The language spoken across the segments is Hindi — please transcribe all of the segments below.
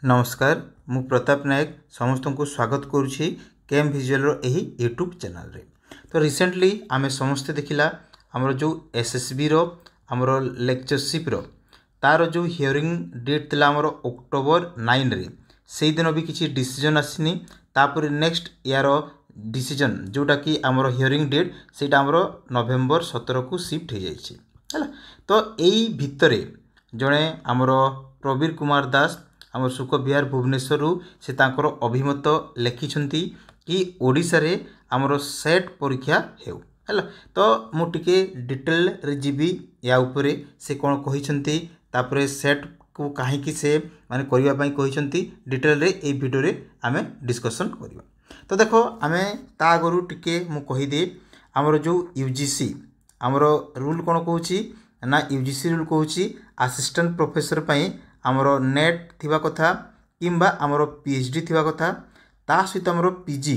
नमस्कार मु प्रताप नायक समस्त को स्वागत करुछि केम विजुअल यही यूट्यूब चैनल रे। तो रिसेंटली आमे समस्ते देखिला हमर जो एसएसबी रो हमर लेक्चरशिप रो तार जो हियरिंग डेट थिला हमर अक्टोबर 9 रे सेही दिन भी किछि डिसीजन आसिनी तापर नेक्स्ट ईयर डिसीजन जोटा कि हमर हियरिंग डेट सेटा हमर नवेम्बर 17 को शिफ्ट हो जाइछि हैला। तो एई भितरे जणे हमर प्रवीर कुमार दास आम सुख विहार भुवनेश्वर से तांकर अभिमत लिखिछंती कि ओडिशा रे आमर सेट परीक्षा हेउ हैला। तो मु टिके डिटेल रे जीबी या उपरे से कोन कहिछंती तापरे सेट को काहे कि से माने करिया पई कहिछंती डिटेल रे ए वीडियो रे आमे डिस्कशन करिवा। तो देखो आमे ता आगरु टिके मु कहि दे आमर जो यूजीसी आमर रूल कोन कहूची ना यूजीसी रूल कहूची असिस्टेंट प्रोफेसर पई आमर नेट थिबा कथा किंबा आमर पीएचडी थिबा कथा ता सहित आमर पीजी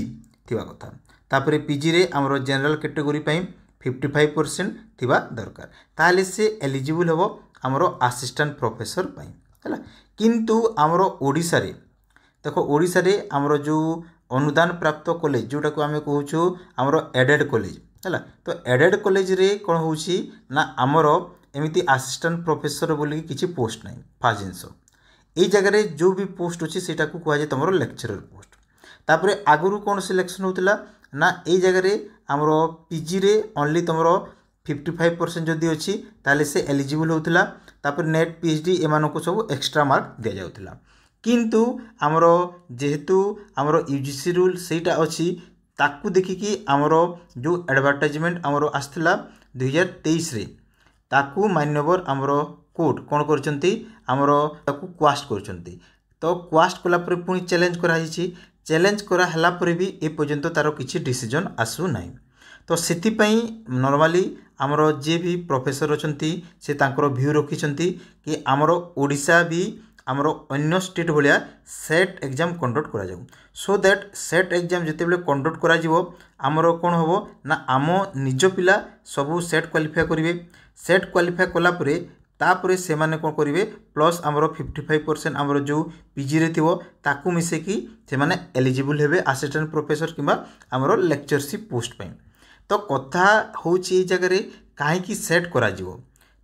थिबा कथा तापरे पीजी रे आमर जनरल कैटेगरी पई 55% थिबा दरकार ताले से एलिजिबल होबो आमर असिस्टेंट प्रोफेसर पई हैला। किंतु आमर ओडिसा रे देखो ओडिसा रे आमर जो अनुदान प्राप्त कॉलेज जोटा को आमे कहूछु आमर एडेड कॉलेज हैला। तो एडेड कॉलेज रे कोन होउची ना आमर एमिति असिस्टेंट प्रोफेसर बोली किछि पोस्ट नहीं फास्ट जिनस ए जगह रे जो भी पोस्ट अछि सेटा को कहै जे तमरो लेक्चरर पोस्ट तापरे आगुरु कोन सिलेक्शन होतिला ना ए जगह रे हमरो पीजी रे ओनली तमरो 55% जदी अछि ताले से एलिजिबल होतिला तापर नेट पीएचडी एमानो को सब एक्स्ट्रा मार्क दिया जाउतिला। किंतु हमरो जेहेतु हमरो यूजीसी रूल सेटा अछि ताकू देखि कि हमरो जो एडवर्टाइजमेंट हमरो आस्थिला 2023 रे ताकू मान्यवर आमर कोर्ट कौन करचंती आमर ताकू क्वास्ट करचंती। तो क्वास्ट कला पर पुनी चैलेंज करा हिची चैलेंज करा हला पर भी ए पर्यंत तारो किछि डिसीजन आसु नाही। तो सेति पई नॉर्मली आमर जे भी प्रोफेसर अछंती से तांकर व्यू रखिचंती कि आमर ओडिशा भी आमर अन्य स्टेट भलिया सेट एग्जाम कंडक्ट करा जाऊ सो दैट सेट एग्जाम जते बेले कंडक्ट करा जिवो आमर कोन होबो ना आमो निज पिला सबु सेट क्वालिफाई करिवे सेट क्वालिफाई कला परे तापरे से माने कोन करिवे प्लस आमर 55% आमर जो पीजी रे थिवो ताकू मिसे कि से माने एलिजिबल हेबे असिस्टेंट प्रोफेसर किबा आमर लेक्चरशिप पोस्ट पई। तो कथा होची ए जगह रे काहे कि सेट करा जिवो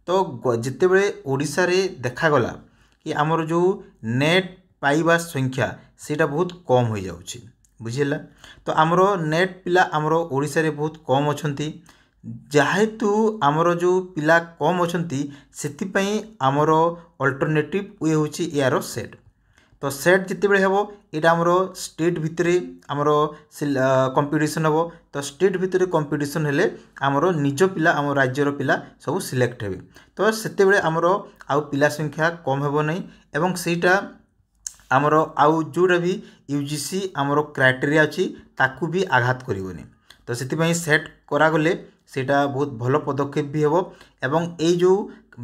तो जते बेले ओडिसा रे देखा गला कि आमर जो नेट पाइबा संख्या सेटा बहुत कम हो जाउची बुझिला। तो आमर नेट पिला आमर ओडिसा रे बहुत कम अछंती जेहेतु आमर जो पिला कम अछंती सेति पई आमर अल्टरनेटिव वे होची यार सेट। तो सेट जिते बेले हेबो एटा आमर स्टेट भितरे आमर कंपटीशन हेबो तो स्टेट भितरे कंपटीशन हेले आमर निज पिला आमर राज्यर पिला सब सिलेक्ट हेबे। तो सेते बेले आमर आउ पिला संख्या कम हेबो नै एवं सेटा आमर आउ जोडा भी यूजीसी आमर क्राइटेरिया अछि ताकू भी आघात करिवोनी। तो सेति पई सेट करा गले सेटा बहुत भलो पदक्षेप भी हेबो एवं ए जो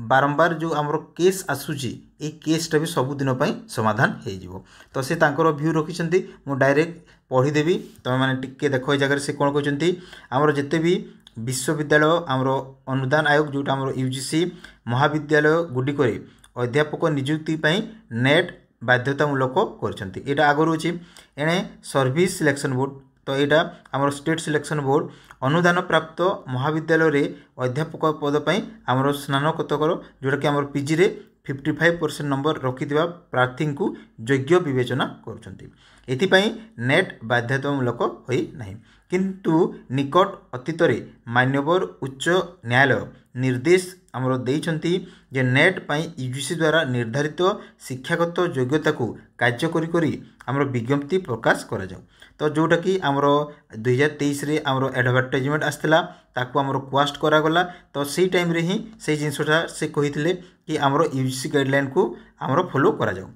बारंबार जो आमर केस आसुची ए केसटा भी सब दिन पई समाधान हे जिवो। तो से तांकर व्यू रखिसंती मु डायरेक्ट पढी देबी तमे माने टिके देखो ए जगह से कोन कहचंती आमर जते भी विश्वविद्यालय आमर अनुदान आयोग जोटा आमर यूजीसी महाविद्यालय गुडी करे अध्यापक नियुक्ति पई नेट बाध्यतामूलक करचंती एटा आगरु अछि एने सर्विस सिलेक्शन बोर्ड। तो यहाँ आमर स्टेट सिलेक्शन बोर्ड अनुदान प्राप्त महाविद्यालय रे अध्यापक पद पई आमर स्नातकोत्तर जोटा कि आमर पीजी रे 55% नंबर रखिथिबा प्रार्थी को योग्य विवेचना करछंती एथिपई नेट बाध्यतामूलक होई नाही। किंतु निकट अतीत रे मान्यवर उच्च न्यायालय निर्देश आमर देइछंती जे नेट पई यूजीसी द्वारा निर्धारित शिक्षागत योग्यता को कार्य करी करी आमर विज्ञप्ति प्रकाश करा जाऊ। तो जोटा कि आमर 2023 रे आमर एडवर्टाइजमेंट आस्थिला ताकू आमर क्वास्ट करा गला। तो सेही टाइम रे ही से जिनसटा से कहिथिले कि आमर यूजीसी गाइडलाइन को आमर फॉलो करा जाऊ।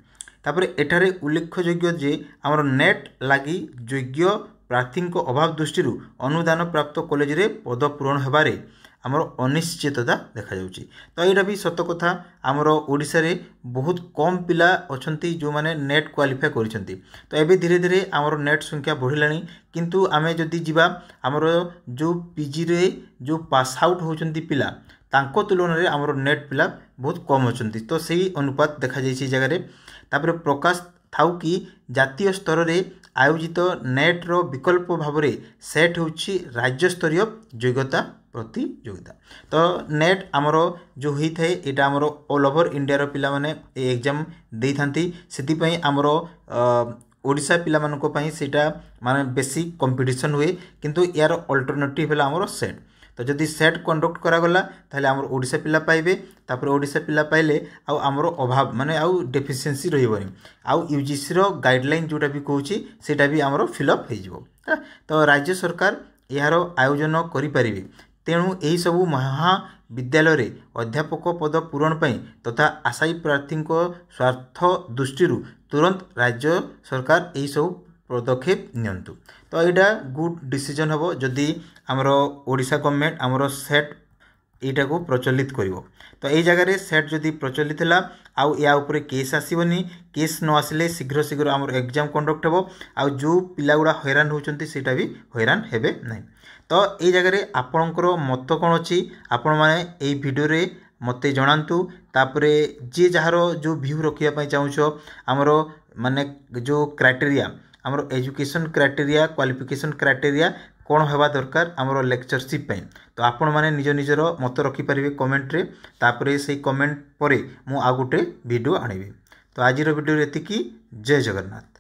तापरे एठारे उल्लेखयोग्य जे आमर नेट लागि योग्य प्रार्थी को अभाव दृष्टि अनुदान प्राप्त कॉलेज रे पद पूरण हेबारे आमर अनिश्चितता देखा जाउची। तो यहाँ भी सत कथा आमर ओडिशा रे बहुत कम पिला अछंती जो माने नेट क्वालिफाई करिसंती। तो एबे धीरे धीरे आमर नेट संख्या बढ़िलानी किंतु आमे जदी जिबा आमर जो पीजी रे जो पास आउट होचंती पिला तांको तुलन रे आमर नेट पिला बहुत कम अछंती। तो सही अनुपात देखा जाइछि जगह रे। तापर प्रकाश थाउ कि जातीय स्तर में आयोजित नेट्र विकल्प भाव में सेट होछि राज्य स्तरीय योग्यता प्रतियोगिता। तो नेट आमर जो होता है यहाँ आमर ऑल ओवर इंडिया पिला माने एग्जाम दे थांती से आमर ओडिशा पिला मानको पई सेटा माने बेसी कंपटीशन हुए किंतु यार अल्टरनेटिव है आमर सेट। तो जदि सेट कंडक्ट करागला ताहले आमर ओडिशा पिला पाइबे तापर ओडिशा पिला पाइले आउ आमर अभाव माने आउ डेफिशिएंसी रहिबनी आउ यूजीसी रो गाइडलाइन जोटा भी कहूची सेटा भी आमर फिलअप हो जिवो। तो राज्य सरकार यार आयोजन करि परिबे तेणु यही सबू महाविद्यालय रे अध्यापक पद पूरण पई तथा आशायी प्रार्थी स्वार्थ दृष्टि तुरंत राज्य सरकार यही सब पदक्षेप नियंतु। तो यहाँ गुड डिसीजन हम जदि आमर ओडिशा गवर्नमेंट आमर सेट यहाँ को प्रचलित करिवो। तो यही जगह सेट जदि प्रचलित है आउ या उपरे केस आसबनी केस न आसिले शीघ्र शीघ्र आमर एग्जाम कंडक्ट हो आउ जो पिला गुड़ा हैरान होचंती सेटा भी हैरान हेबे नहीं। तो ये जगह आपणकर मत कौन अच्छी आपण मैंने यही भिडियो रे मते जनातु तापरे जी जार जो व्यू रखापी चाहूँ आमर माने जो क्राइटेरिया आमर एजुकेशन क्राइटेरिया क्वालिफिकेशन क्राइटेरिया कौन होगा दरकार आमर लेक्चरशिप पे। तो आपण मैंने निज निजर मत रखिपारे कमेंट रे तापरे से कमेंट परे मु आ गोटे वीडियो आनिबी। तो आज वीडियो एतिकी। जय जगन्नाथ।